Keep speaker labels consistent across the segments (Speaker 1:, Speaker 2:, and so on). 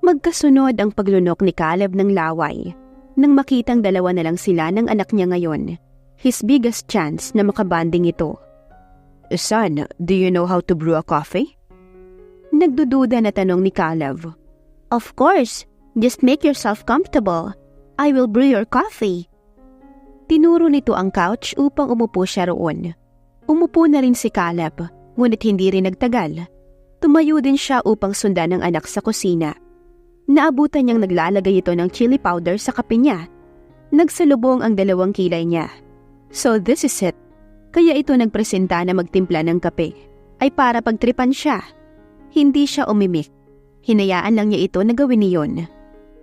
Speaker 1: Magkasunod ang paglunok ni Caleb ng laway. Nang makitang dalawa na lang sila ng anak niya ngayon, his biggest chance na makabanding ito. "Son, do you know how to brew a coffee?" Nagdududa na tanong ni Caleb.
Speaker 2: Of course, just make yourself comfortable. I will brew your coffee.
Speaker 1: Tinuro nito ang couch upang umupo siya roon. Umupo na rin si Caleb, ngunit hindi rin nagtagal. Tumayo din siya upang sundan ng anak sa kusina. Naabutan niyang naglalagay ito ng chili powder sa kape niya. Nagsalubong ang dalawang kilay niya. So this is it. Kaya ito nagpresenta na magtimpla ng kape. Ay para pagtripan siya. Hindi siya umimik. Hinayaan lang niya ito na gawin niyon.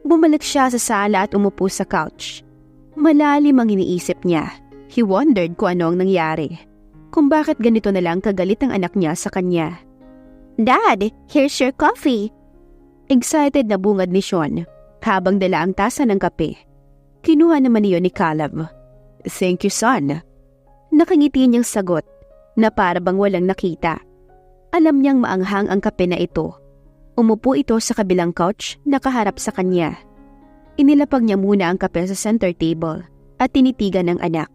Speaker 1: Bumalik siya sa sala at umupo sa couch. Malalim ang iniisip niya. He wondered kung ano ang nangyari. Kung bakit ganito na lang kagalit ang anak niya sa kanya.
Speaker 2: Dad, here's your coffee.
Speaker 1: Excited na bungad ni Sean habang dala ang tasa ng kape. Kinuha naman niyo ni Caleb. Thank you, son. Nakangiti niyang sagot na para bang walang nakita. Alam niyang maanghang ang kape na ito. Umupo ito sa kabilang couch nakaharap sa kanya. Inilapag niya muna ang kape sa center table at tinitigan ng anak.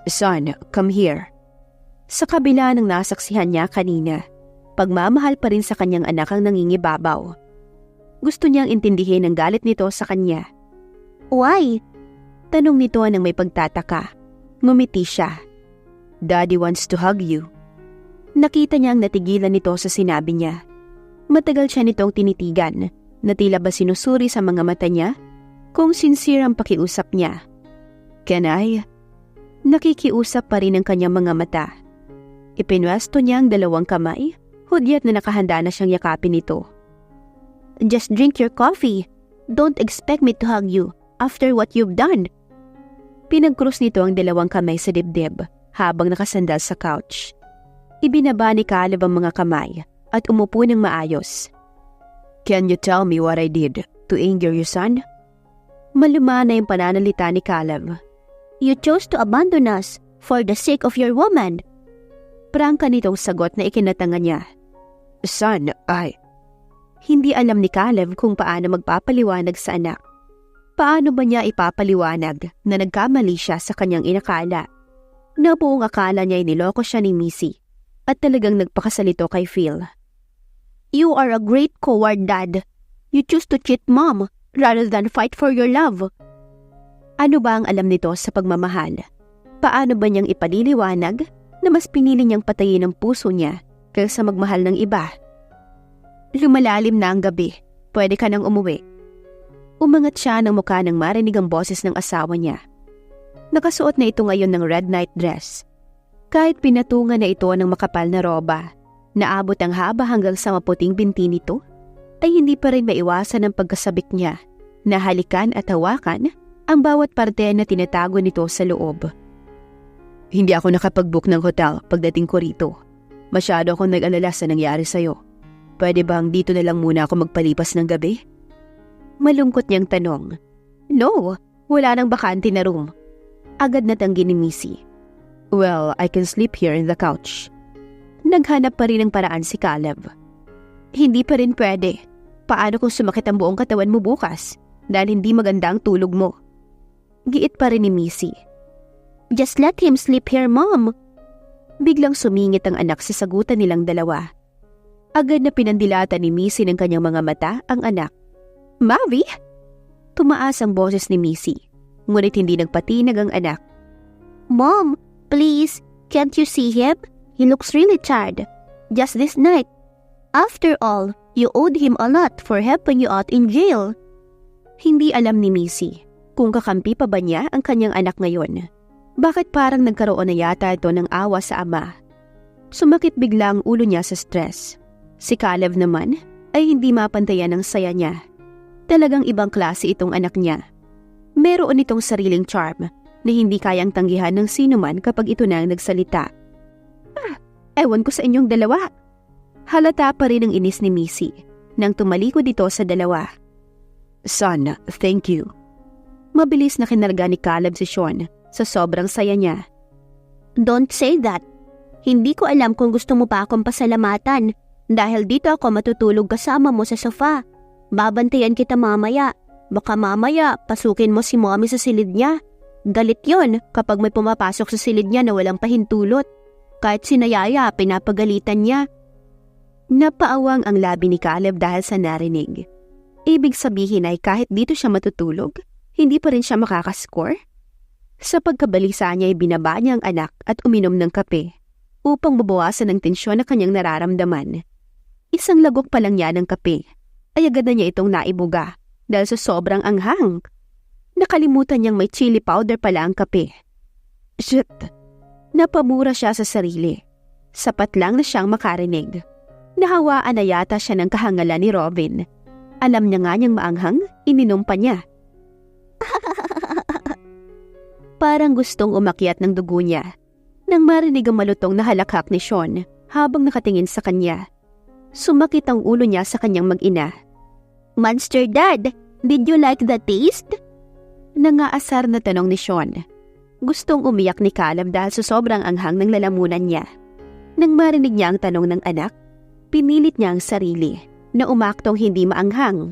Speaker 1: Son, come here. Sa kabila ng nasaksihan niya kanina, pagmamahal pa rin sa kanyang anak ang nangingibabaw. Gusto niyang intindihin ang galit nito sa kanya.
Speaker 2: Why?
Speaker 1: Tanong nito nang may pagtataka. Ngumiti siya. Daddy wants to hug you. Nakita niyang natigilan nito sa sinabi niya. Matagal siya nitong tinitigan na tila ba sinusuri sa mga mata niya kung sincere ang pakiusap niya. Can I? Nakikiusap pa rin ang kanyang mga mata. Ipinwesto niya ang dalawang kamay, hudyat na nakahanda na siyang yakapin nito.
Speaker 2: Just drink your coffee. Don't expect me to hug you after what you've done.
Speaker 1: Pinagkrus nito ang dalawang kamay sa dibdib habang nakasandal sa couch. Ibinaba ni Caleb ang mga kamay at umupo ng maayos. Can you tell me what I did to anger you, son? Maluma na yung pananalita ni Caleb.
Speaker 2: You chose to abandon us for the sake of your woman.
Speaker 1: Prangka nitong sagot na ikinatanga niya. Son, Hindi alam ni Caleb kung paano magpapaliwanag sa anak. Paano ba niya ipapaliwanag na nagkamali siya sa kanyang inakala? Na buong akala niya niloko siya ni Missy at talagang nagpakasalito kay Phil.
Speaker 2: You are a great coward, Dad. You choose to cheat Mom rather than fight for your love.
Speaker 1: Ano ba ang alam nito sa pagmamahal? Paano ba niyang ipaliliwanag na mas pinili niyang patayin ang puso niya kaysa magmahal ng iba? Lumalalim na ang gabi. Pwede ka nang umuwi. Umangat siya ng mukha nang marinig ang boses ng asawa niya. Nakasuot na ito ngayon ng red night dress. Kahit pinatungan na ito ng makapal na roba, naabot ang haba hanggang sa maputing binti nito, ay hindi pa rin maiwasan ang pagkasabik niya na halikan at hawakan ang bawat parte na tinatago nito sa loob. Hindi ako nakapag-book ng hotel pagdating ko rito. Masyado akong nag-alala sa nangyari sa'yo. Pwede bang dito na lang muna ako magpalipas ng gabi? Malungkot niyang tanong. No, wala nang bakante na room. Agad na tanggi ni Missy. Well, I can sleep here in the couch. Naghanap pa rin ng paraan si Caleb. Hindi pa rin pwede. Paano kung sumakit ang buong katawan mo bukas dahil hindi maganda ang tulog mo? Giit pa rin ni Missy.
Speaker 2: Just let him sleep here, Mom.
Speaker 1: Biglang sumingit ang anak sa sagutan nilang dalawa. Agad na pinandilatan ni Missy ng kanyang mga mata ang anak. Mavi? Tumaas ang boses ni Missy, ngunit hindi nagpatinag ang anak.
Speaker 2: Mom, please, can't you see him? He looks really tired. Just this night. After all, you owed him a lot for helping you out in jail.
Speaker 1: Hindi alam ni Missy kung kakampi pa ba niya ang kanyang anak ngayon. Bakit parang nagkaroon na yata ito ng awa sa ama? Sumakit bigla ang ulo niya sa stress. Si Caleb naman ay hindi mapantayan ng saya niya. Talagang ibang klase itong anak niya. Meron itong sariling charm na hindi kayang tanggihan ng sino man kapag ito na ang nagsalita. Ewan ko sa inyong dalawa. Halata pa rin ang inis ni Missy nang tumalikod ito sa dalawa. Son, thank you. Mabilis na kinarga ni Caleb si Sean sa sobrang saya niya.
Speaker 2: Don't say that. Hindi ko alam kung gusto mo pa akong pasalamatan dahil dito ako matutulog kasama mo sa sofa. Babantayan kita mamaya. Baka mamaya pasukin mo si mommy sa silid niya. Galit yon kapag may pumapasok sa silid niya na walang pahintulot. Kahit sinayaya, pinapagalitan niya. Napaawang ang labi ni Caleb dahil sa narinig. Ibig sabihin ay kahit dito siya matutulog, hindi pa rin siya makakascore? Sa pagkabalisa niya ay binaba niya ang anak at uminom ng kape upang mabawasan ang tensyon na kanyang nararamdaman. Isang lagok pa lang niya ng kape ay agad na niya itong naibuga dahil sa sobrang anghang. Nakalimutan niyang may chili powder pala ang kape. Shit! Napamura siya sa sarili. Sapat lang na siyang makarinig. Nahawaan na yata siya ng kahangalan ni Robin. Alam niya nga niyang maanghang, ininom pa niya. Parang gustong umakyat ng dugo niya nang marinig ang malutong na halakhak ni Sean habang nakatingin sa kanya. Sumakit ang ulo niya sa kanyang mag-ina. Monster Dad, did you like the taste? Nangaasar na tanong ni Sean. Gustong umiyak ni Caleb dahil sa sobrang anghang ng lalamunan niya. Nang marinig niya ang tanong ng anak, pinilit niya ang sarili na umaktong hindi maanghang.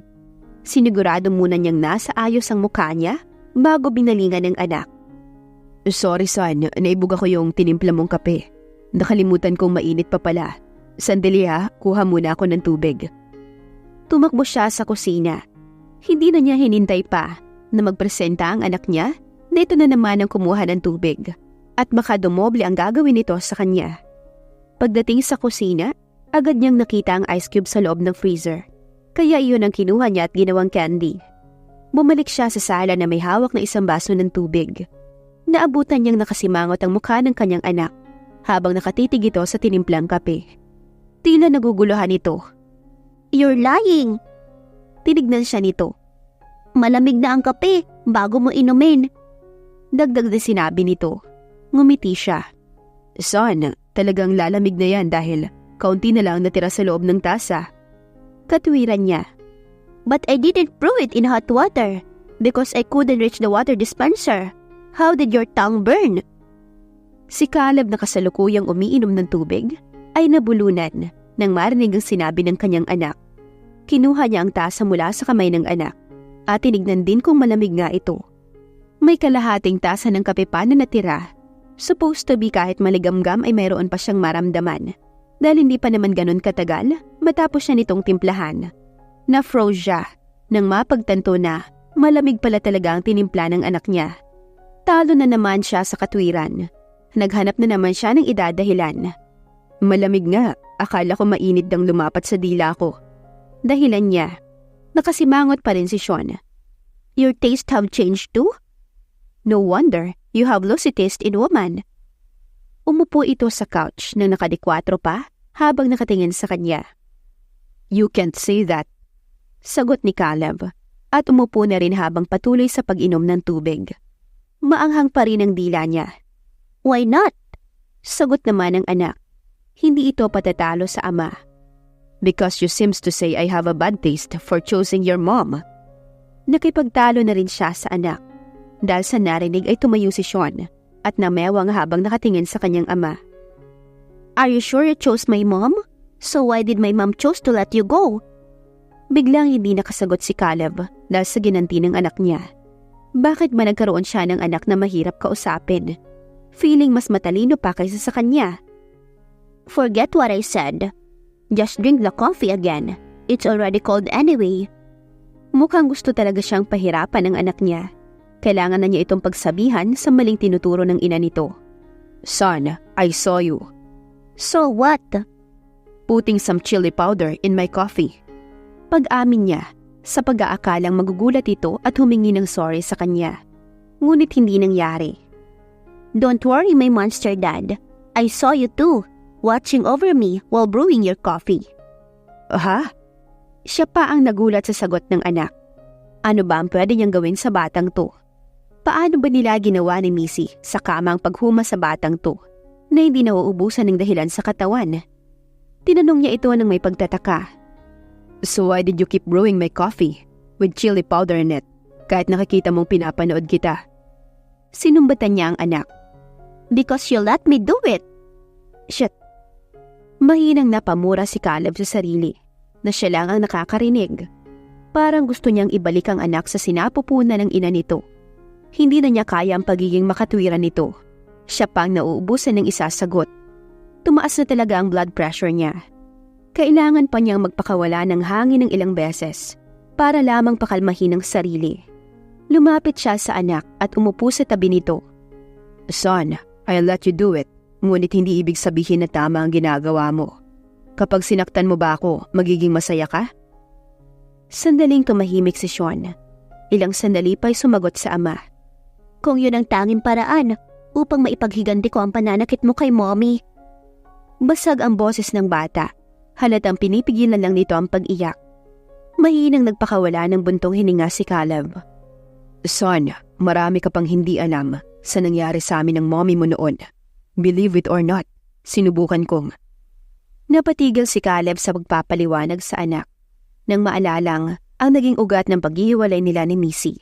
Speaker 2: Sinigurado muna niyang nasa ayos ang mukha niya bago binalingan ng anak. Sorry son, naibuga ko yung tinimpla mong kape. Nakalimutan kong mainit pa pala. Sandali ha, kuha muna ako ng tubig. Tumakbo siya sa kusina. Hindi na niya hinintay pa na magpresenta ang anak niya na ito na naman ang kumuha ng tubig at makadumoble ang gagawin nito sa kanya. Pagdating sa kusina, agad niyang nakita ang ice cube sa loob ng freezer. Kaya iyon ang kinuha niya at ginawang candy. Bumalik siya sa sala na may hawak na isang baso ng tubig. Naabutan niyang nakasimangot ang mukha ng kanyang anak habang nakatitig ito sa tinimplang kape. Tila naguguluhan ito. You're lying! Tinignan siya nito. Malamig na ang kape bago mo inumin. Dagdag na sinabi nito. Ngumiti siya. Son, talagang lalamig na yan dahil kaunti na lang natira sa loob ng tasa. Katwiran niya. But I didn't brew it in hot water because I couldn't reach the water dispenser. How did your tongue burn? Si Caleb na kasalukuyang umiinom ng tubig ay nabulunan nang marinig ang sinabi ng kanyang anak. Kinuha niya ang tasa mula sa kamay ng anak at tinignan din kung malamig nga ito. May kalahating tasa ng kape pa na natira. Supposed to be kahit maligamgam ay mayroon pa siyang maramdaman dahil hindi pa naman ganun katagal matapos siya nitong timplahan. Na-froze siya nang mapagtanto na malamig pala talaga ang tinimpla ng anak niya. Talo na naman siya sa katwiran. Naghanap na naman siya ng idadahilan. Malamig nga, akala ko mainit dang lumapat sa dila ko. Dahilan niya. Nakasimangot pa rin si Sean. Your taste have changed too? No wonder, you have lost taste in woman. Umupo ito sa couch nang nakadikwatro pa habang nakatingin sa kanya. You can't say that. Sagot ni Caleb at umupo na rin habang patuloy sa pag-inom ng tubig. Maanghang pa rin ang dila niya. Why not? Sagot naman ng anak. Hindi ito patatalo sa ama. Because you seems to say I have a bad taste for choosing your mom. Nakipagtalo na rin siya sa anak. Dahil sa narinig ay tumayo si Sean at namewang habang nakatingin sa kanyang ama. Are you sure you chose my mom? So why did my mom choose to let you go? Biglang hindi nakasagot si Caleb dahil sa ginanti ng anak niya. Bakit ba nagkaroon siya ng anak na mahirap kausapin? Feeling mas matalino pa kaysa sa kanya. Forget what I said. Just drink the coffee again. It's already cold anyway. Mukhang gusto talaga siyang pahirapan ng anak niya. Kailangan na niya itong pagsabihan sa maling tinuturo ng ina nito. Son, I saw you. So what? Putting some chili powder in my coffee. Pag-amin niya, sa pag-aakalang magugulat ito at humingi ng sorry sa kanya. Ngunit hindi nangyari. Don't worry, my monster dad. I saw you too, watching over me while brewing your coffee. Ha? Siya pa ang nagulat sa sagot ng anak. Ano ba ang pwede niyang gawin sa batang to? Paano ba nila ginawa ni Missy sa kamang paghuma sa batang to na hindi nauubusan ng dahilan sa katawan? Tinanong niya ito ng may pagtataka. So why did you keep brewing my coffee with chili powder in it kahit nakikita mong pinapanood kita? Sinumbatan niya ang anak. Because you let me do it. Shit. Mahinang napamura si Caleb sa sarili na siya lang ang nakakarinig.
Speaker 1: Parang gusto niyang ibalik ang anak sa sinapupunan ng ina nito. Hindi na niya kaya ang pagiging makatwiran nito. Siya pang nauubusan ng isasagot. Tumaas na talaga ang blood pressure niya. Kailangan pa niyang magpakawala ng hangin ng ilang beses para lamang pakalmahin ang sarili. Lumapit siya sa anak at umupo sa tabi nito. Son, I'll let you do it. Ngunit hindi ibig sabihin na tama ang ginagawa mo. Kapag sinaktan mo ba ako, magiging masaya ka? Sandaling tumahimik si Sean. Ilang sandali pa'y sumagot sa ama.
Speaker 2: Kung yun ang tanging paraan upang maipaghiganti ko ang pananakit mo kay mommy.
Speaker 1: Basag ang boses ng bata. Halatang pinipigilan lang nito ang pag-iyak. Mahinang nagpakawala ng buntong hininga si Caleb. Son, marami ka pang hindi alam sa nangyari sa amin ng mommy mo noon. Believe it or not, sinubukan kong. Napatigil si Caleb sa pagpapaliwanag sa anak. Nang maalalang ang naging ugat ng paghihiwalay nila ni Missy.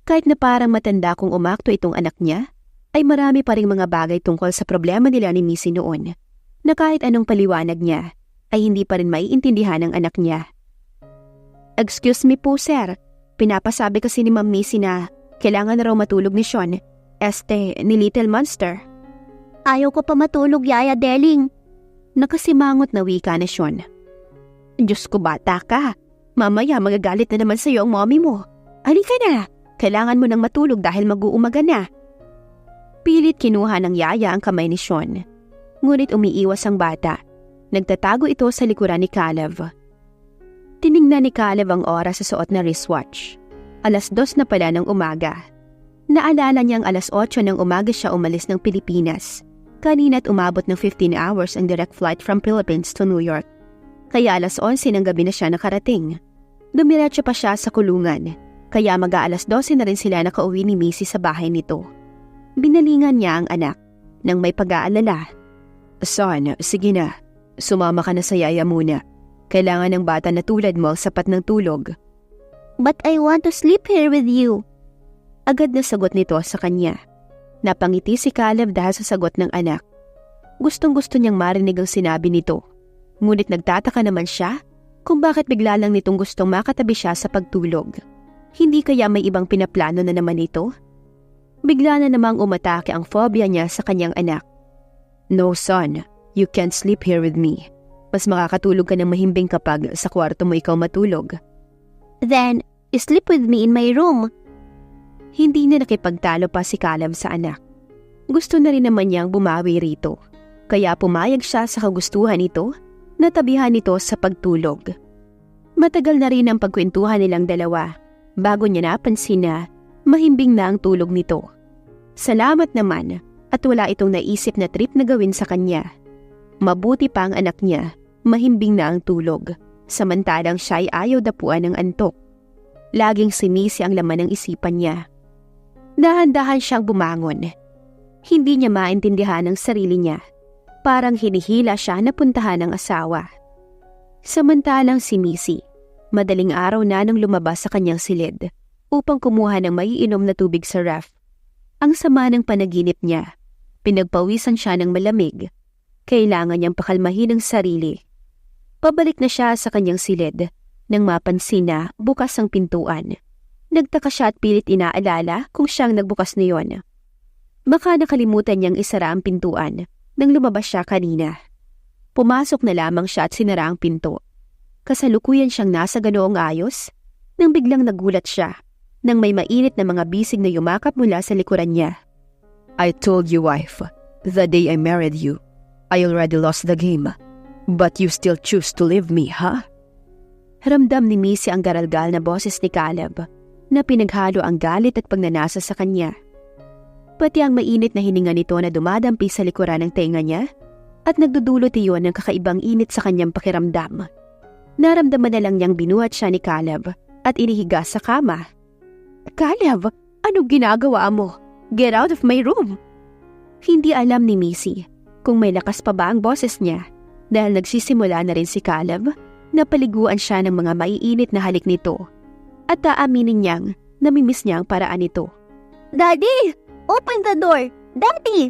Speaker 1: Kahit na parang matanda kung umakto itong anak niya, ay marami pa ring mga bagay tungkol sa problema nila ni Missy noon na kahit anong paliwanag niya ay hindi pa rin maiintindihan ng anak niya. Excuse me po sir, pinapasabi kasi ni Ma'am Missy na kailangan na raw matulog ni Sean, ni Little Monster.
Speaker 2: Ayaw ko pa matulog, Yaya Deling.
Speaker 1: Nakasimangot na wika na Sean. Diyos ko, bata ka. Mamaya magagalit na naman sa'yo ang mommy mo. Halika na, kailangan mo nang matulog dahil mag-uumaga na. Pilit kinuha ng yaya ang kamay ni Sean. Ngunit umiiwas ang bata. Nagtatago ito sa likuran ni Caleb. Tiningnan ni Caleb ang oras sa suot na wristwatch. 2:00 na pala ng umaga. Naalala niyang 8:00 ng umaga siya umalis ng Pilipinas. Kanina't umabot ng 15 hours ang direct flight from Philippines to New York. Kaya 11:00 ng gabi na siya nakarating. Dumiretso pa siya sa kulungan, kaya mag-12:00 na rin sila nakauwi ni Missy sa bahay nito. Binalingan niya ang anak nang may pag-aalala. Son, sige na. Sumama ka na sa yaya muna. Kailangan ng bata na tulad mo sapat ng tulog.
Speaker 2: But I want to sleep here with you.
Speaker 1: Agad na sagot nito sa kanya. Napangiti si Caleb dahil sa sagot ng anak. Gustong-gusto niyang marinig ang sinabi nito. Ngunit nagtataka naman siya kung bakit bigla lang nitong gustong makatabi siya sa pagtulog. Hindi kaya may ibang pinaplano na naman ito? Bigla na namang umatake ang phobia niya sa kanyang anak. No son, you can't sleep here with me. Mas makakatulog ka ng mahimbing kapag sa kwarto mo ikaw matulog.
Speaker 2: Then, sleep with me in my room.
Speaker 1: Hindi na nakipagtalo pa si Caleb sa anak. Gusto na rin naman niyang bumawi rito. Kaya pumayag siya sa kagustuhan nito. Natabihan nito sa pagtulog. Matagal na rin ang pagkwentuhan nilang dalawa bago niya napansin na mahimbing na ang tulog nito. Salamat naman at wala itong naisip na trip na gawin sa kanya. Mabuti pa ang anak niya, mahimbing na ang tulog, samantalang siya'y ayaw dapuan ng antok. Laging sinisi ang laman ng isipan niya. Dahan-dahan siyang bumangon. Hindi niya maintindihan ang sarili niya. Parang hinihila siya na puntahan ng asawa. Samantalang si Missy, madaling araw na nang lumabas sa kanyang silid upang kumuha ng maiinom na tubig sa ref. Ang sama ng panaginip niya, pinagpawisan siya ng malamig. Kailangan niyang pakalmahin ang sarili. Pabalik na siya sa kanyang silid nang mapansin na bukas ang pintuan. Nagtaka siya at pilit inaalala kung siyang nagbukas na yon. Baka nakalimutan niyang isara ang pintuan nang lumabas siya kanina. Pumasok na lamang siya at sinara ang pinto. Kasalukuyan siyang nasa ganoong ayos nang biglang nagulat siya nang may mainit na mga bisig na yumakap mula sa likuran niya. I told you, wife, the day I married you, I already lost the game. But you still choose to leave me, huh? Ramdam ni Missy ang garalgal na boses ni Caleb na pinaghalo ang galit at pagnanasa sa kanya. Pati ang mainit na hininga nito na dumadampi sa likuran ng tenga niya at nagdudulot iyon ng kakaibang init sa kanyang pakiramdam. Naramdaman na lang niyang binuhat siya ni Caleb at inihiga sa kama. Caleb, anong ginagawa mo? Get out of my room! Hindi alam ni Missy kung may lakas pa ba ang boses niya dahil nagsisimula na rin si Caleb na paliguan siya ng mga maiinit na halik nito at aaminin niyang namimiss niya ang paraan nito.
Speaker 2: Daddy! Open the door! Daddy!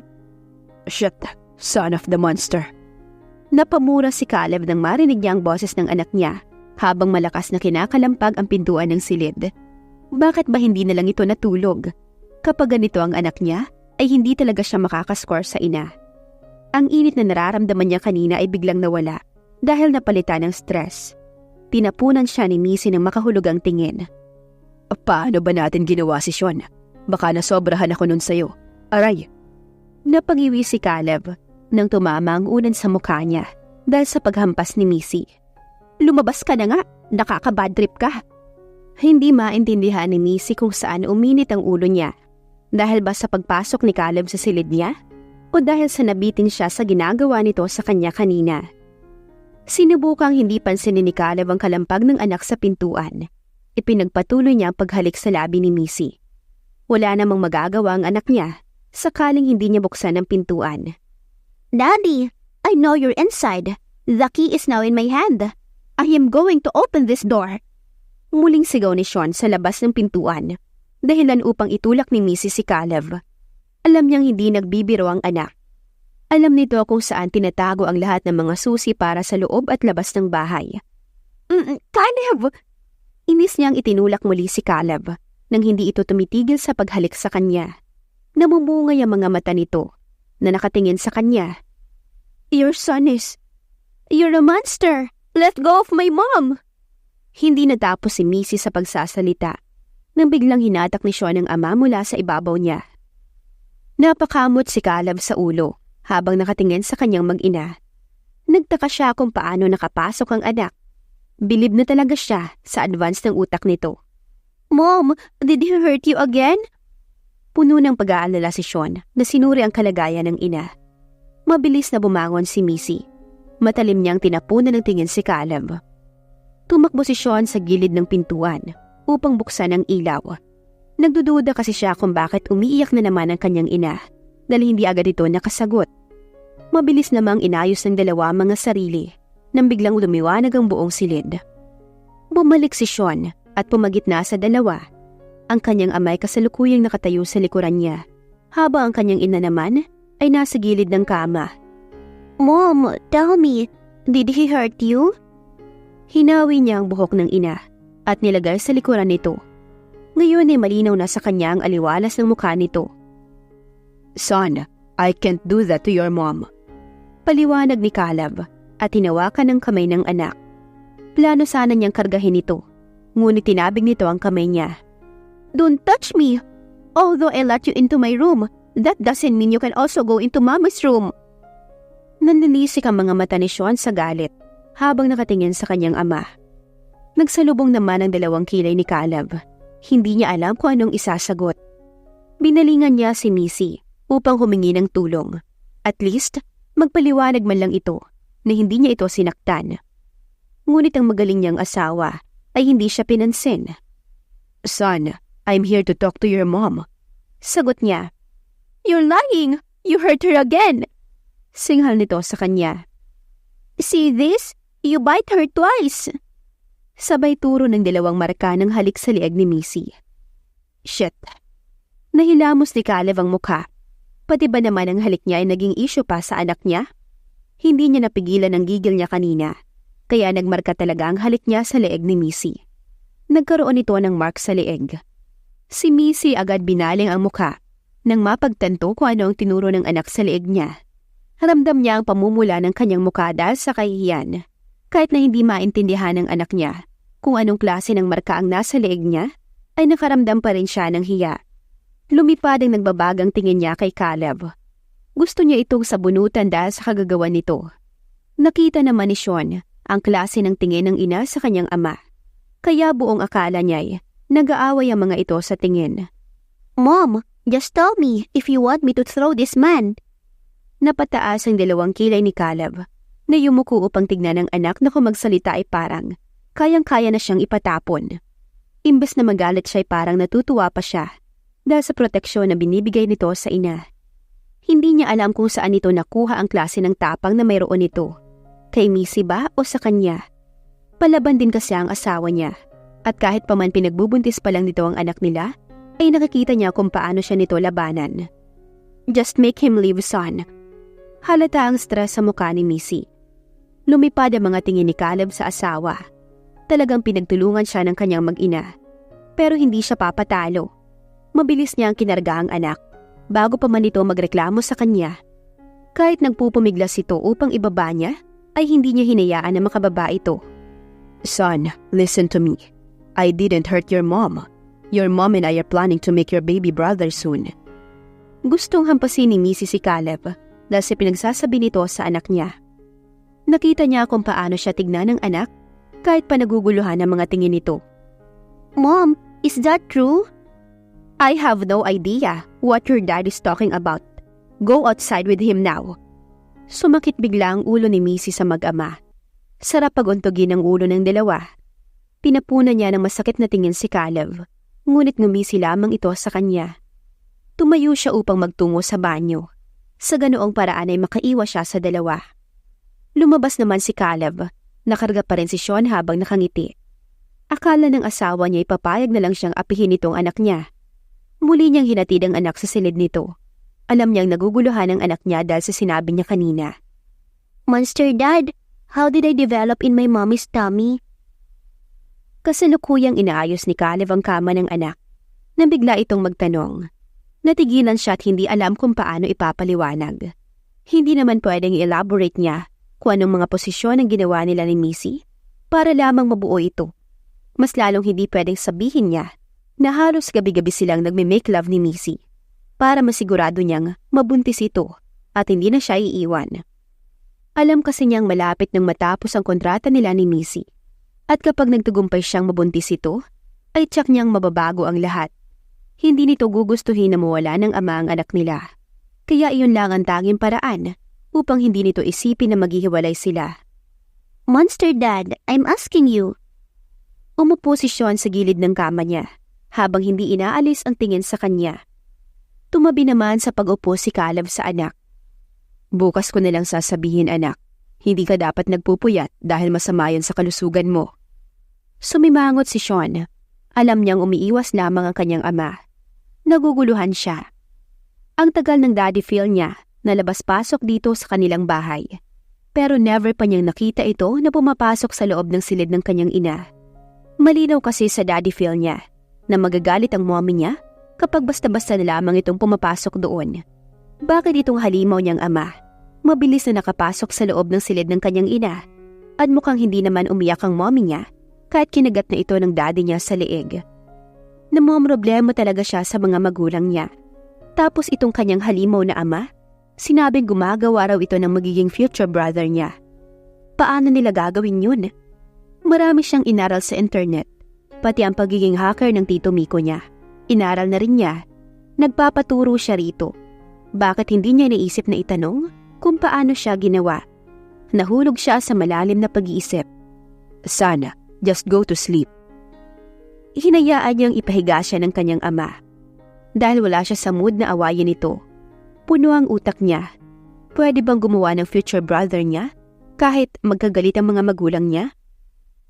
Speaker 1: Shut, son of the monster. Napamura si Caleb nang marinig niya ang boses ng anak niya habang malakas na kinakalampag ang pintuan ng silid. Bakit ba hindi na lang ito natulog? Kapag ganito ang anak niya, ay hindi talaga siya makakascore sa ina. Ang init na nararamdaman niya kanina ay biglang nawala dahil napalitan ng stress. Tinapunan siya ni Missy ng makahulugang tingin. Paano ba natin ginawa si Sean? Baka nasobrahan ako nun sa'yo. Aray! Napangiwi si Caleb nang tumama ang unan sa mukha niya dahil sa paghampas ni Missy. Lumabas ka na nga, nakaka-bad trip ka. Hindi maintindihan ni Missy kung saan uminit ang ulo niya. Dahil ba sa pagpasok ni Caleb sa silid niya? O dahil sa nabitin siya sa ginagawa nito sa kanya kanina? Sinubukang hindi pansinin ni Caleb ang kalampag ng anak sa pintuan. Ipinagpatuloy niya ang paghalik sa labi ni Missy. Wala namang magagawa ang anak niya sakaling hindi niya buksan ang pintuan. Daddy, I know you're inside. The key is now in my hand. I am going to open this door. Muling sigaw ni Sean sa labas ng pintuan, dahilan upang itulak ni Missy si Caleb. Alam niyang hindi nagbibiro ang anak. Alam nito kung saan tinatago ang lahat ng mga susi para sa loob at labas ng bahay. Caleb! Inis niyang itinulak muli si Caleb nang hindi ito tumitigil sa paghalik sa kanya. Namumungay ang mga mata nito na nakatingin sa kanya. Your son is... You're a monster! Let go of my mom! Hindi natapos si Missy sa pagsasalita nang biglang hinatak ni Sean ang ama mula sa ibabaw niya. Napakamot si Caleb sa ulo habang nakatingin sa kanyang mag-ina. Nagtaka siya kung paano nakapasok ang anak. Bilib na talaga siya sa advance ng utak nito. Mom, did he hurt you again? Puno ng pag-aalala si Sean na sinuri ang kalagayan ng ina. Mabilis na bumangon si Missy. Matalim niyang tinapunan ng tingin si Caleb. Tumakbo si Sean sa gilid ng pintuan upang buksan ang ilaw. Nagdududa kasi siya kung bakit umiiyak na naman ang kanyang ina dahil hindi agad ito nakasagot. Mabilis namang inayos ng dalawa mga sarili nang biglang lumiwanag ang buong silid. Bumalik si Sean at pumagitna sa dalawa. Ang kanyang amay kasalukuyang nakatayo sa likuran niya habang ang kanyang ina naman ay nasa gilid ng kama. Mom, tell me, did he hurt you? Hinawi niya ang buhok ng ina at nilagay sa likuran nito. Ngayon ay malinaw na sa kanya ang aliwalas ng mukha nito. Son, I can't do that to your mom. Paliwanag ni Caleb at hinawakan ng kamay ng anak. Plano sana niyang kargahin ito, ngunit tinabig nito ang kamay niya. Don't touch me! Although I let you into my room, that doesn't mean you can also go into Mama's room. Nanlilisik ang mga mata ni Sean sa galit habang nakatingin sa kanyang ama. Nagsalubong naman ang dalawang kilay ni Caleb. Hindi niya alam kung anong isasagot. Binalingan niya si Missy upang humingi ng tulong. At least, magpaliwanag man lang ito na hindi niya ito sinaktan. Ngunit ang magaling niyang asawa ay hindi siya pinansin. Son, I'm here to talk to your mom. Sagot niya. You're lying! You hurt her again! Singhal nito sa kanya. See this? You bite her twice! Sabay turo ng dalawang marka ng halik sa lieg ni Missy. Shit! Nahilamos ni Caleb ang mukha. Pati ba naman ang halik niya ay naging issue pa sa anak niya? Hindi niya napigilan ang gigil niya kanina, kaya nagmarka talaga ang halik niya sa leeg ni Missy. Nagkaroon ito ng mark sa leeg. Si Missy agad binaling ang mukha nang mapagtanto kung ano ang tinuro ng anak sa leeg niya. Ramdam niya ang pamumula ng kanyang mukha dahil sa kahihiyan. Kahit na hindi maintindihan ng anak niya kung anong klase ng marka ang nasa leeg niya, ay nakaramdam pa rin siya ng hiya. Lumipad ang nagbabagang tingin niya kay Caleb. Gusto niya itong sabunutan dahil sa kagagawa nito. Nakita naman ni Sean ang klase ng tingin ng ina sa kanyang ama. Kaya buong akala niya'y nag-aaway ang mga ito sa tingin. Mom, just tell me if you want me to throw this man. Napataas ang dalawang kilay ni Caleb na yumuko upang tignan ng anak na kung magsalita ay parang kayang-kaya na siyang ipatapon. Imbes na magalit siya ay parang natutuwa pa siya dahil sa proteksyon na binibigay nito sa ina. Hindi niya alam kung saan ito nakuha ang klase ng tapang na mayroon nito. Kay Missy ba o sa kanya? Palaban din kasi ang asawa niya. At kahit pa man pinagbubuntis pa lang nito ang anak nila, ay nakikita niya kung paano siya nito labanan. Just make him leave, son. Halata ang stress sa mukha ni Missy. Lumipad ang mga tingin ni Caleb sa asawa. Talagang pinagtulungan siya ng kanyang mag-ina. Pero hindi siya papatalo. Mabilis niya ang kinarga ang anak bago pa man ito magreklamo sa kanya. Kahit nagpupumiglas ito upang ibaba niya, ay hindi niya hinayaan na makababa ito. Son, listen to me. I didn't hurt your mom. Your mom and I are planning to make your baby brother soon. Gustong hampasin ni Mrs. si Caleb dahil sa pinagsasabi nito sa anak niya. Nakita niya kung paano siya tignan ng anak kahit pa naguguluhan ang mga tingin nito. Mom, is that true? I have no idea what your dad is talking about. Go outside with him now. Sumakit bigla ang ulo ni Missy sa mag-ama. Sarap paguntugin ang ulo ng dalawa. Pinapuna niya ng masakit na tingin si Caleb, ngunit ngumisi lamang ito sa kanya. Tumayo siya upang magtungo sa banyo. Sa ganoong paraan ay makaiwas siya sa dalawa. Lumabas naman si Caleb. Nakarga pa rin si Sean habang nakangiti. Akala ng asawa niya ay papayag na lang siyang apihin itong anak niya. Muli niyang hinatid ang anak sa silid nito. Alam niyang naguguluhan ang anak niya dahil sa sinabi niya kanina. Monster Dad, how did I develop in my mommy's tummy? Kasalukuyang inaayos ni Caleb ang kama ng anak. Nabigla itong magtanong. Natigilan siya at hindi alam kung paano ipapaliwanag. Hindi naman pwedeng i-elaborate niya kung anong mga posisyon ang ginawa nila ni Missy para lamang mabuo ito. Mas lalong hindi pwedeng sabihin niya na halos gabi-gabi silang nagme-make love ni Missy para masigurado niyang mabuntis ito at hindi na siya iiwan. Alam kasi niyang malapit nang matapos ang kontrata nila ni Missy at kapag nagtagumpay siyang mabuntis ito, ay tiyak niyang mababago ang lahat. Hindi nito gugustuhin na mawala ng ama ang anak nila. Kaya iyon lang ang tanging paraan upang hindi nito isipin na maghihiwalay sila. Monster Dad, I'm asking you. Umupo si Sean sa gilid ng kama niya habang hindi inaalis ang tingin sa kanya. Tumabi naman sa pag-upo si Caleb sa anak. Bukas ko nalang sasabihin anak, hindi ka dapat nagpupuyat dahil masama yun sa kalusugan mo. Sumimangot si Sean. Alam niyang umiiwas lamang ang kanyang ama. Naguguluhan siya. Ang tagal ng daddy feel niya na labas-pasok dito sa kanilang bahay. Pero never pa niyang nakita ito na pumapasok sa loob ng silid ng kanyang ina. Malinaw kasi sa daddy feel niya na magagalit ang mommy niya kapag basta-basta na lamang itong pumapasok doon. Bakit itong halimaw niyang ama? Mabilis na nakapasok sa loob ng silid ng kanyang ina at mukhang hindi naman umiyak ang mommy niya kahit kinagat na ito ng daddy niya sa leeg. Namomroblema talaga siya sa mga magulang niya. Tapos itong kanyang halimaw na ama, sinabing gumagawa raw ito ng magiging future brother niya. Paano nila gagawin yun? Marami siyang inaral sa internet, pati ang pagiging hacker ng tito Miko niya. Inaral na rin niya. Nagpapaturo siya rito. Bakit hindi niya naisip na itanong kung paano siya ginawa? Nahulog siya sa malalim na pag-iisip. Sana, just go to sleep. Hinayaan niyang ipahiga siya ng kanyang ama. Dahil wala siya sa mood na awayin ito. Puno ang utak niya. Pwede bang gumawa ng future brother niya kahit magkagalit ang mga magulang niya?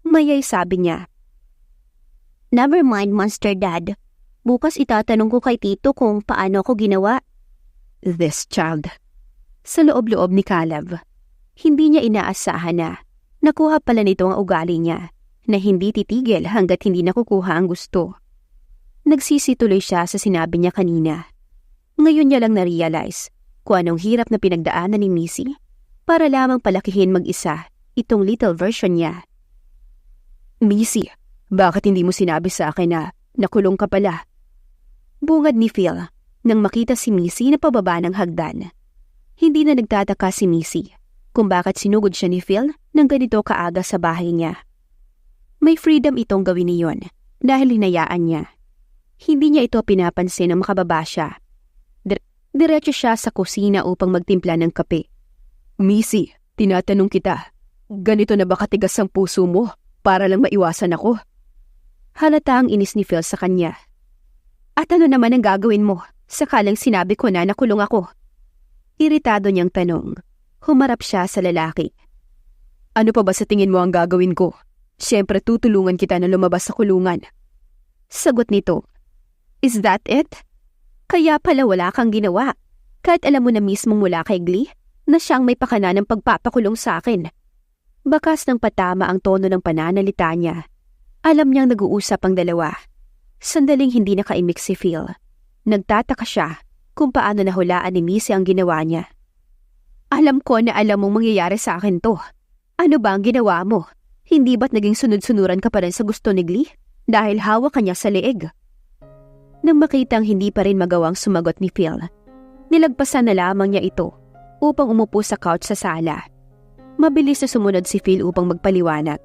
Speaker 1: Mayay sabi niya. Never mind, Monster Dad. Bukas itatanong ko kay Tito kung paano ako ginawa. This child. Sa loob-loob ni Caleb. Hindi niya inaasahan na nakuha pala nito ang ugali niya na hindi titigil hanggat hindi nakukuha ang gusto. Nagsisituloy siya sa sinabi niya kanina. Ngayon niya lang na-realize kung anong hirap na pinagdaanan ni Missy para lamang palakihin mag-isa itong little version niya. Missy, bakit hindi mo sinabi sa akin na nakulong ka pala? Bungad ni Phil nang makita si Missy na pababa ng hagdan. Hindi na nagtataka si Missy kung bakit sinugod siya ni Phil nang ganito kaaga sa bahay niya. May freedom itong gawin niyon dahil hinayaan niya. Hindi niya ito pinapansin na makababa siya. Diretso siya sa kusina upang magtimpla ng kape. Missy, tinatanong kita, ganito na ba katigas ang puso mo para lang maiwasan ako? Halata ang inis ni Phil sa kanya. At ano naman ang gagawin mo sakalang sinabi ko na nakulong ako? Iritado niyang tanong. Humarap siya sa lalaki. Ano pa ba sa tingin mo ang gagawin ko? Siyempre tutulungan kita na lumabas sa kulungan. Sagot nito. Is that it? Kaya pala wala kang ginawa. Kahit alam mo na mismong mula kay Glee na siyang may pakana ng pagpapakulong sa akin. Bakas ng patama ang tono ng pananalita niya. Alam niyang nag-uusap ang dalawa. Sandaling hindi nakaimik si Phil. Nagtataka siya kung paano nahulaan ni Missy ang ginawa niya. Alam ko na alam mong mangyayari sa akin to. Ano ba ang ginawa mo? Hindi ba't naging sunod-sunuran ka pa rin sa gusto ni Glee? Dahil hawak ka niya sa leeg. Nang makitang hindi pa rin magawang sumagot ni Phil, nilagpasan na lamang niya ito upang umupo sa couch sa sala. Mabilis na sumunod si Phil upang magpaliwanag.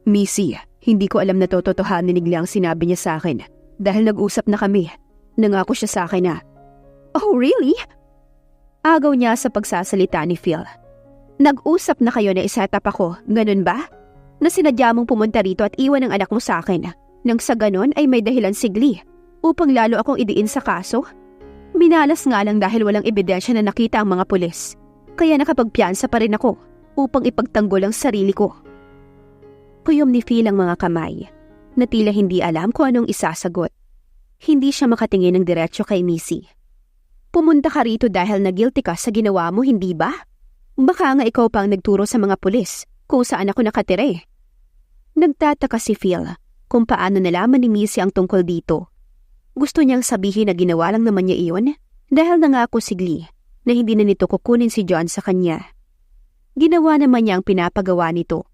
Speaker 1: Missy, hindi ko alam na tototohanin ni Glee ang sinabi niya sa akin dahil nag-usap na kami. Nangako siya sa akin na. Oh, really? Agaw niya sa pagsasalita ni Phil. Nag-usap na kayo na isetap ako, ganun ba? Na sinadya mong pumunta rito at iwan ang anak mo sa akin. Nang sa ganon ay may dahilan si Glee upang lalo akong idiin sa kaso. Minalas nga lang dahil walang ebidensya na nakita ang mga pulis. Kaya nakapagpiyansa pa rin ako upang ipagtanggol ang sarili ko. Kuyom ni Phil ang mga kamay na tila hindi alam kung anong isasagot. Hindi siya makatingin ng diretso kay Missy. Pumunta ka rito dahil na-guilty ka sa ginawa mo, hindi ba? Baka nga ikaw pang nagturo sa mga pulis kung saan ako nakatira. Nagtataka si Phil kung paano nalaman ni Missy ang tungkol dito. Gusto niyang sabihin na ginawa lang naman niya iyon dahil nangako si Glee na hindi na nito kukunin si John sa kanya. Ginawa naman niya ang pinapagawa nito.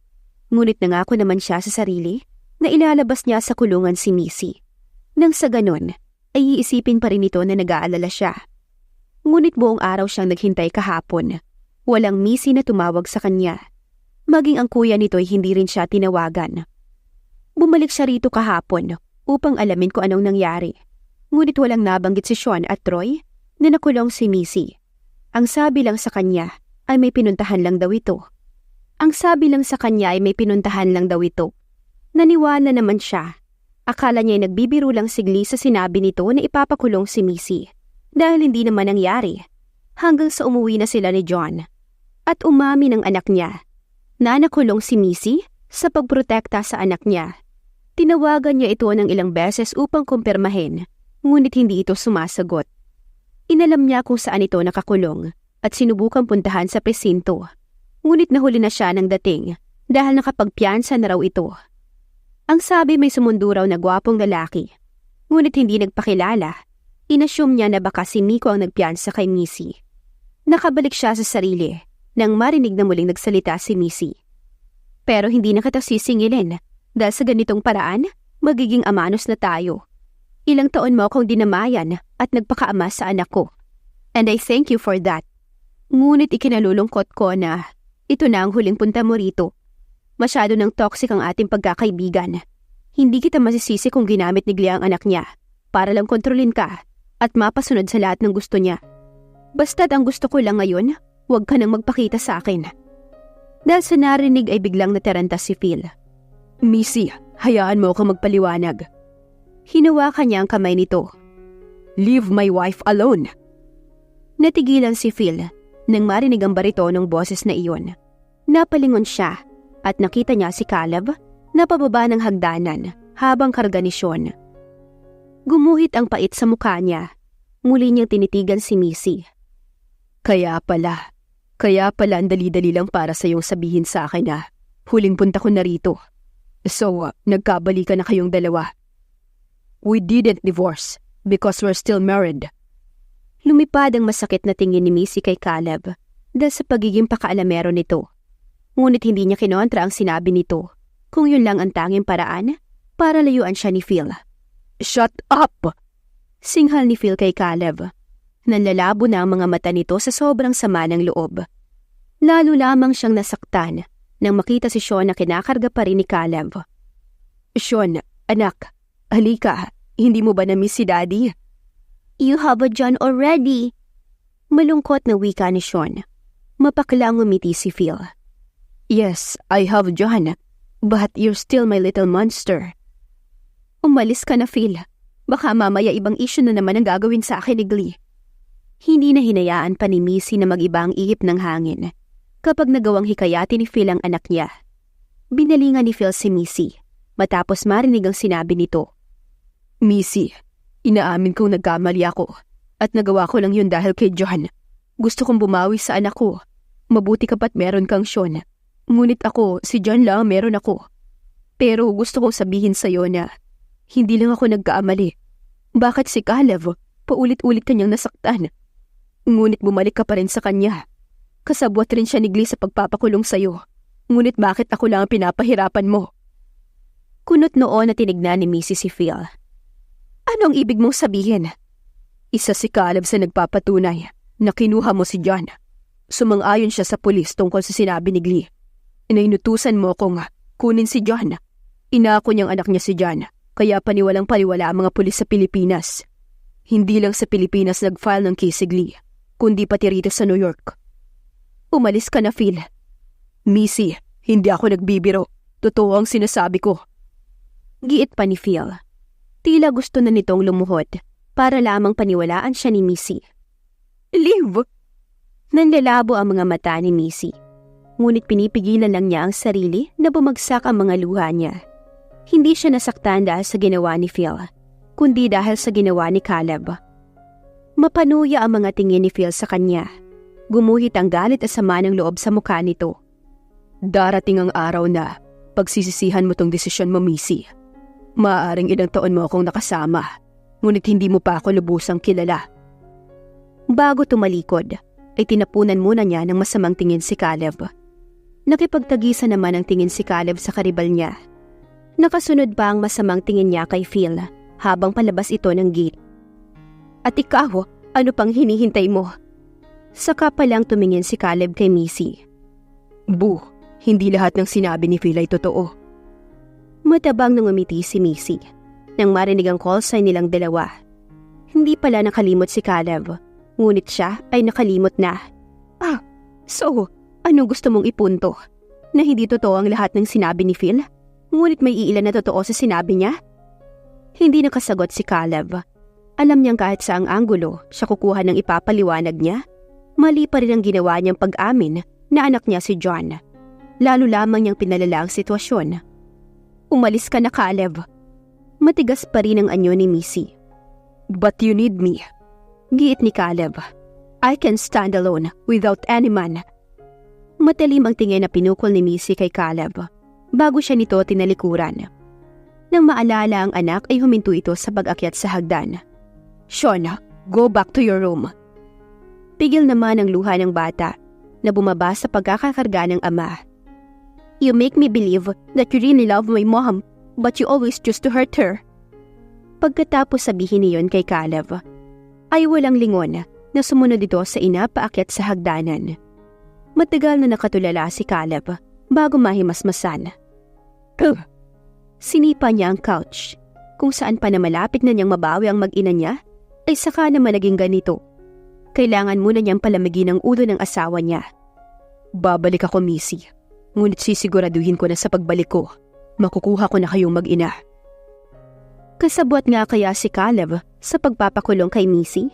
Speaker 1: Ngunit nangako naman siya sa sarili na ilalabas niya sa kulungan si Missy. Nang sa ganon, ay iisipin pa rin nito na nag-aalala siya. Ngunit buong araw siyang naghintay kahapon. Walang Missy na tumawag sa kanya. Maging ang kuya nito ay hindi rin siya tinawagan. Bumalik siya rito kahapon upang alamin kung anong nangyari. Ngunit walang nabanggit si Sean at Troy na nakulong si Missy. Ang sabi lang sa kanya ay may pinuntahan lang daw ito. Naniwala naman siya. Akala niya ay nagbibiro lang si Glee sa sinabi nito na ipapakulong si Missy. Dahil hindi naman nangyari. Hanggang sa umuwi na sila ni John. At umamin ng anak niya na nakulong si Missy sa pagprotekta sa anak niya. Tinawagan niya ito ng ilang beses upang kumpirmahin, ngunit hindi ito sumasagot. Inalam niya kung saan ito nakakulong at sinubukang puntahan sa presinto. Ngunit nahuli na siya ng dating dahil nakapagpiyansa na raw ito. Ang sabi may sumundo raw na gwapong lalaki, ngunit hindi nagpakilala. Inassume niya na baka si Nico ang nagpiyansa kay Missy. Nakabalik siya sa sarili nang marinig na muling nagsalita si Missy. Pero hindi na kita sisingilin dahil sa ganitong paraan, magiging amanos na tayo. Ilang taon mo akong dinamayan at nagpakaama sa anak ko. And I thank you for that. Ngunit ikinalulungkot ko na ito na ang huling punta mo rito. Masyado nang toxic ang ating pagkakaibigan. Hindi kita masisisi kung ginamit ni Glee ang anak niya para lang kontrolin ka at mapasunod sa lahat ng gusto niya. Basta't ang gusto ko lang ngayon, huwag ka nang magpakita sa akin. Dahil sa narinig ay biglang nataranta si Phil. Missy, hayaan mo akong magpaliwanag. Hinawakan niya ang kamay nito. Leave my wife alone. Natigilan si Phil nang marinig ang baritonong boses na iyon. Napalingon siya at nakita niya si Caleb na pababa ng hagdanan habang karga ni Sean. Gumuhit ang pait sa mukha niya. Muli niyang tinitigan si Missy. Kaya pala ang dali-dali lang para sa iyong sabihin sa akin na huling punta ko na rito. So, nagkabalikan na kayong dalawa. We didn't divorce because we're still married. Lumipad ang masakit na tingin ni Missy kay Caleb dahil sa pagiging pakaalamero nito. Ngunit hindi niya kinontra ang sinabi nito kung yun lang ang tanging paraan para layuan siya ni Phil. Shut up! Singhal ni Phil kay Caleb. Nanlalabo na ang mga mata nito sa sobrang sama ng loob. Lalo lamang siyang nasaktan nang makita si Sean na kinakarga pa rin ni Caleb. Sean, anak, halika, hindi mo ba na-miss si Daddy? You have a John already. Malungkot na wika ni Sean. Mapaklang umiti si Phil. Yes, I have John, but you're still my little monster. Umalis ka na, Phil. Baka mamaya ibang issue na naman ang gagawin sa akin ni Glee. Hindi na hinayaan pa ni Missy na mag-iba ang ihip ng hangin kapag nagawang hikayati ni Phil ang anak niya. Binalingan ni Phil si Missy matapos marinig ang sinabi nito. Missy, inaamin kong nagkamali ako at nagawa ko lang yun dahil kay John. Gusto kong bumawi sa anak ko. Mabuti ka pa't meron kang Sean. Ngunit ako, si John lang meron ako. Pero gusto kong sabihin sa'yo na hindi lang ako nagkaamali. Bakit si Caleb, paulit-ulit kanyang nasaktan? Ngunit bumalik ka pa rin sa kanya. Kasabwat rin siya ni Glee sa pagpapakulong sa'yo. Ngunit bakit ako lang ang pinapahirapan mo?
Speaker 2: Kunot noon na tinignan ni Mrs. si Phil.
Speaker 1: Anong ibig mong sabihin? Isa si Caleb sa nagpapatunay na kinuha mo si John. Sumang-ayon siya sa pulis tungkol sa sinabi ni Glee. Inainutusan mo akong kunin si John. Inako niyang anak niya si John, kaya paniwalang-paniwala ang mga pulis sa Pilipinas. Hindi lang sa Pilipinas nag-file ng case si Glee, kundi pati rito sa New York. Umalis ka na, Phil. Missy, hindi ako nagbibiro. Totoo ang sinasabi ko.
Speaker 2: Giit pa ni Phil. Tila gusto na nitong lumuhod para lamang paniwalaan siya ni Missy.
Speaker 1: Liv!
Speaker 2: Nanlalabo ang mga mata ni Missy. Ngunit pinipigilan lang niya ang sarili na bumagsak ang mga luha niya. Hindi siya nasaktan dahil sa ginawa ni Phil, kundi dahil sa ginawa ni Caleb. Mapanuya ang mga tingin ni Phil sa kanya. Gumuhit ang galit at sama ng loob sa mukha nito.
Speaker 1: Darating ang araw na pagsisisihan mo tong desisyon mo, Missy. Maaaring ilang taon mo akong nakasama, ngunit hindi mo pa ako lubusang kilala.
Speaker 2: Bago tumalikod, ay tinapunan muna niya ng masamang tingin si Caleb. Nakipagtagisa naman ang tingin si Caleb sa karibal niya. Nakasunod pa ang masamang tingin niya kay Phil habang palabas ito ng gate.
Speaker 1: At ikaw, ano pang hinihintay mo?
Speaker 2: Saka palang tumingin si Caleb kay Missy.
Speaker 1: Boo, hindi lahat ng sinabi ni Phil ay totoo.
Speaker 2: Matabang nang umiti si Missy nang marinig ang call sign nilang dalawa. Hindi pala nakalimot si Caleb, ngunit siya ay nakalimot na.
Speaker 1: So, ano gusto mong ipunto? Na hindi totoo ang lahat ng sinabi ni Phil? Ngunit may iilan na totoo sa sinabi niya?
Speaker 2: Hindi nakasagot si Caleb. Alam niyang kahit saang anggulo siya kukuha ng ipapaliwanag niya, mali pa rin ang ginawa niyang pag-amin na anak niya si John. Lalo lamang niyang pinalala ang sitwasyon.
Speaker 1: Umalis ka na, Caleb.
Speaker 2: Matigas pa rin ang anyo ni Missy.
Speaker 1: But you need me.
Speaker 2: Giit ni Caleb.
Speaker 1: I can stand alone without any man.
Speaker 2: Matalim ang tingin na pinukol ni Missy kay Caleb bago siya nito tinalikuran. Nang maalala ang anak ay huminto ito sa pag-akyat sa hagdan.
Speaker 1: Sean, go back to your room.
Speaker 2: Pigil naman ang luha ng bata na bumaba sa pagkakakarga ng ama.
Speaker 1: You make me believe that you really love my mom, but you always choose to hurt her.
Speaker 2: Pagkatapos sabihin niyon kay Caleb, ay walang lingon na sumunod ito sa ina paakyat sa hagdanan. Matagal na nakatulala si Caleb bago mahimasmasan. Sinipa niya ang couch. Kung saan pa na malapit na niyang mabawi ang mag-ina niya, ay saka naman naging ganito. Kailangan muna niyang palamigin ang ulo ng asawa niya.
Speaker 1: Babalik ako, Missy. Ngunit sisiguraduhin ko na sa pagbalik ko, makukuha ko na kayong mag-ina.
Speaker 2: Kasabwat nga kaya si Caleb sa pagpapakulong kay Missy?